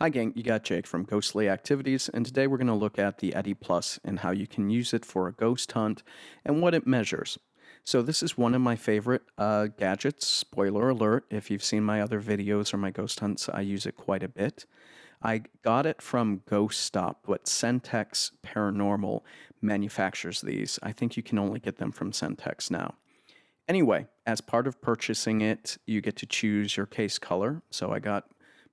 Hi gang, you got Jake from Ghostly Activities, and today we're going to look at the EDI Plus and how you can use it for a ghost hunt and what it measures. So this is one of my favorite gadgets. Spoiler alert, if you've seen my other videos or my ghost hunts, I use it quite a bit. I got it from Ghost Stop, but CenTex Paranormal manufactures these. I think you can only get them from CenTex now. Anyway, as part of purchasing it, you get to choose your case color. So I got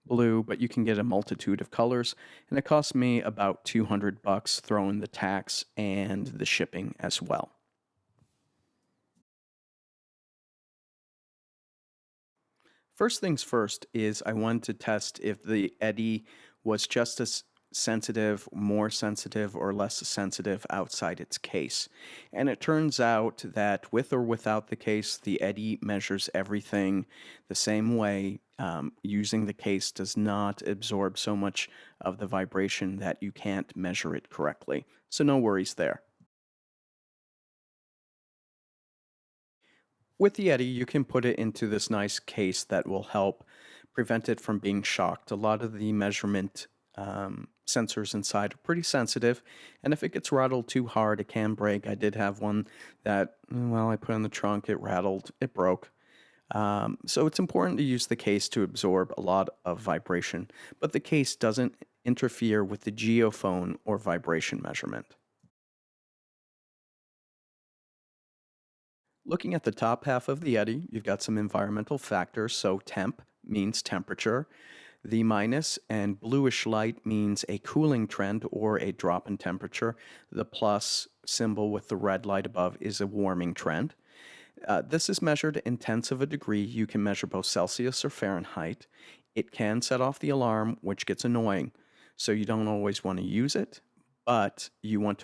blue, but you can get a multitude of colors, and it cost me about $200 throwing the tax and the shipping as well. First things first is I wanted to test if the eddy was just as sensitive, more sensitive, or less sensitive outside its case. And it turns out that with or without the case, the eddy measures everything the same way. Using the case does not absorb so much of the vibration that you can't measure it correctly. So no worries there. With the Yeti, you can put it into this nice case that will help prevent it from being shocked. A lot of the measurement sensors inside are pretty sensitive, and if it gets rattled too hard, it can break. I did have one that, well, I put in the trunk, it rattled, it broke. So it's important to use the case to absorb a lot of vibration, but the case doesn't interfere with the geophone or vibration measurement. Looking at the top half of the Yeti, you've got some environmental factors. So temp means temperature. The minus and bluish light means a cooling trend or a drop in temperature. The plus symbol with the red light above is a warming trend. This is measured in tenths of a degree. You can measure both Celsius or Fahrenheit. It can set off the alarm, which gets annoying. So you don't always want to use it, but you want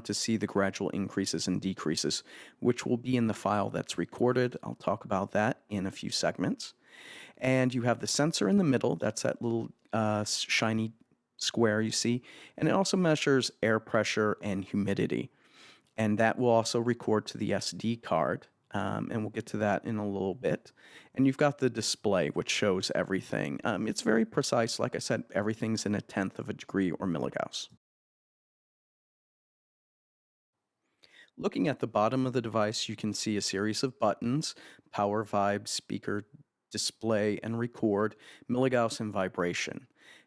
to see the gradual increases and decreases, which will be in the file that's recorded. I'll talk about that in a few segments. And you have the sensor in the middle. That's that little shiny square you see. And it also measures air pressure and humidity. And that will also record to the SD card. And we'll get to that in a little bit. And you've got the display, which shows everything. It's very precise. Like I said, everything's in a tenth of a degree or milligauss. Looking at the bottom of the device, you can see a series of buttons: power, vibe, speaker, display, and record, milligauss, and vibration.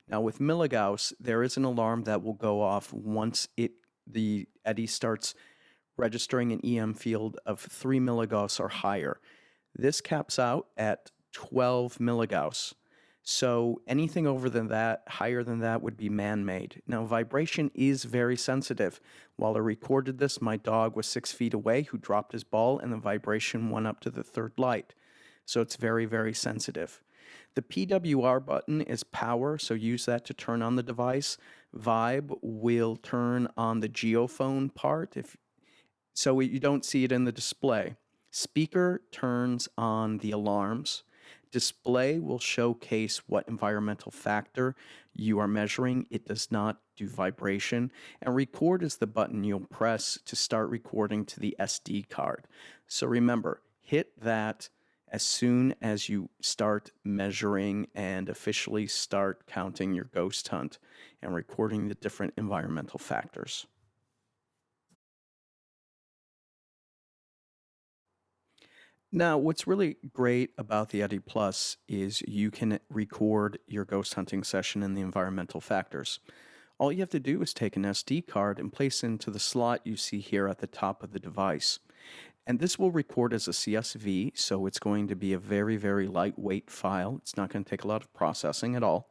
Now, with milligauss, there is an alarm that will go off once the eddy starts registering an EM field of 3 milligauss or higher. This caps out at 12 milligauss. So anything over than that, higher than that, would be man-made. Now, vibration is very sensitive. While I recorded this, my dog was 6 feet away who dropped his ball, and the vibration went up to the third light. So it's very, very sensitive. The PWR button is power, so use that to turn on the device. Vibe will turn on the geophone part, so you don't see it in the display. Speaker turns on the alarms. Display will showcase what environmental factor you are measuring. It does not do vibration. And record is the button you'll press to start recording to the SD card. So remember, hit that as soon as you start measuring and officially start counting your ghost hunt and recording the different environmental factors. Now, what's really great about the Yeti Plus is you can record your ghost hunting session and the environmental factors. All you have to do is take an SD card and place into the slot you see here at the top of the device. And this will record as a CSV, so it's going to be a very, very lightweight file. It's not going to take a lot of processing at all.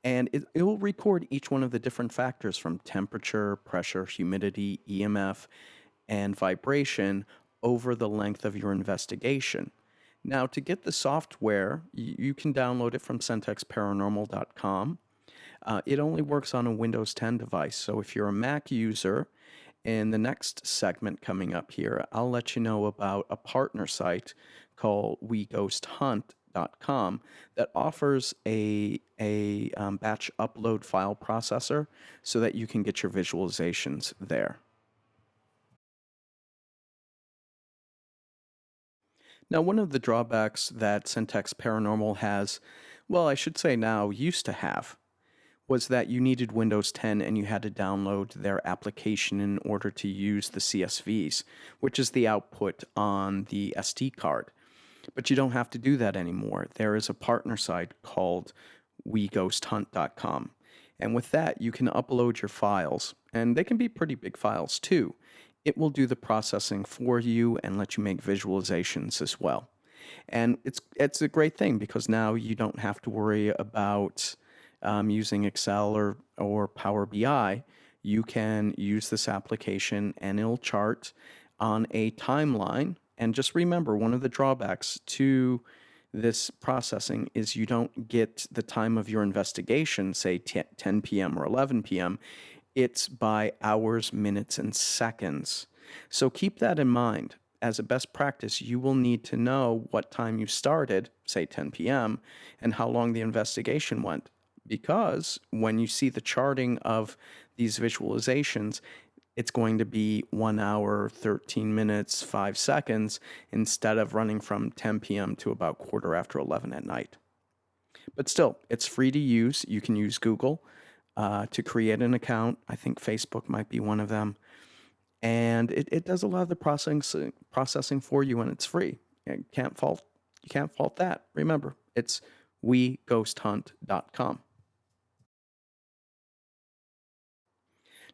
And it will record each one of the different factors from temperature, pressure, humidity, EMF, and vibration over the length of your investigation. Now, to get the software, you can download it from CentexParanormal.com. It only works on a Windows 10 device, so if you're a Mac user, in the next segment coming up here, I'll let you know about a partner site called WeGhostHunt.com that offers a batch upload file processor so that you can get your visualizations there. Now, one of the drawbacks that CenTex Paranormal has Well, I should say now, used to have, was that you needed Windows 10 and you had to download their application in order to use the CSVs, which is the output on the SD card. But you don't have to do that anymore. There is a partner site called WeGhostHunt.com. And with that, you can upload your files, and they can be pretty big files too. It will do the processing for you and let you make visualizations as well. And it's a great thing because now you don't have to worry about using Excel or Power BI. You can use this application and it'll chart on a timeline. And just remember, one of the drawbacks to this processing is you don't get the time of your investigation, say 10 p.m. or 11 p.m. It's by hours, minutes, and seconds. So keep that in mind. As a best practice, you will need to know what time you started, say 10 p.m., and how long the investigation went. Because when you see the charting of these visualizations, it's going to be 1 hour, 13 minutes, 5 seconds instead of running from 10 p.m. to about quarter after 11 at night. But still, it's free to use. You can use Google to create an account. I think Facebook might be one of them. And it does a lot of the processing for you, and it's free. You can't fault that. Remember, it's weghosthunt.com.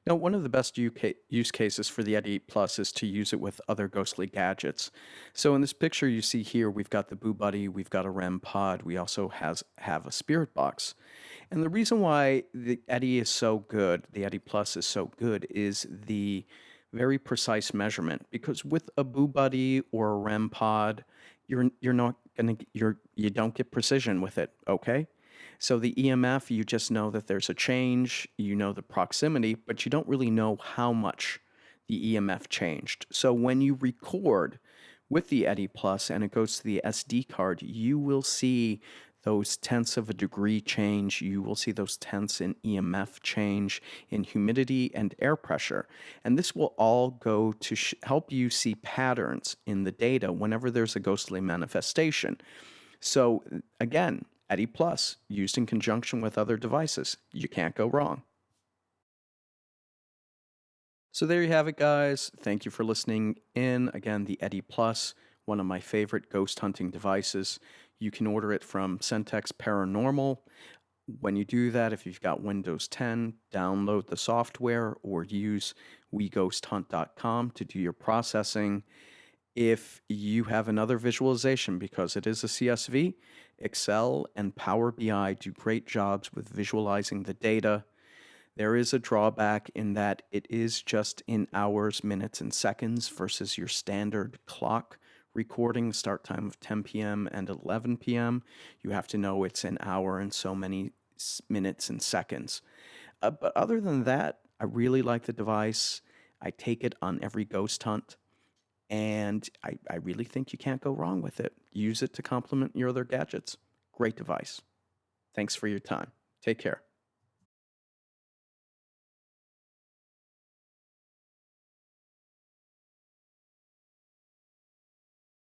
Now, one of the best use cases for the EDI Plus is to use it with other ghostly gadgets. So in this picture you see here, we've got the Boo Buddy, we've got a REM pod, we also have a spirit box. And the reason why the EDI is so good, the EDI Plus is so good, is the very precise measurement. Because with a Boo Buddy or a REM pod, you're not gonna you don't get precision with it, okay? So the EMF, you just know that there's a change, you know the proximity, but you don't really know how much the EMF changed. So when you record with the EDI Plus and it goes to the SD card, you will see those tenths of a degree change. You will see those tenths in EMF change, in humidity and air pressure. And this will all go to help you see patterns in the data whenever there's a ghostly manifestation. So again, EDI Plus, used in conjunction with other devices. You can't go wrong. So there you have it, guys. Thank you for listening in. Again, the EDI Plus, one of my favorite ghost hunting devices. You can order it from CenTex Paranormal. When you do that, if you've got Windows 10, download the software or use weghosthunt.com to do your processing. If you have another visualization, because it is a CSV, Excel and Power BI do great jobs with visualizing the data. There is a drawback in that it is just in hours, minutes, and seconds versus your standard clock recording, start time of 10 p.m. and 11 p.m. You have to know it's an hour and so many minutes and seconds. But other than that, I really like the device. I take it on every ghost hunt. And I really think you can't go wrong with it. Use it to complement your other gadgets. Great device. Thanks for your time. Take care.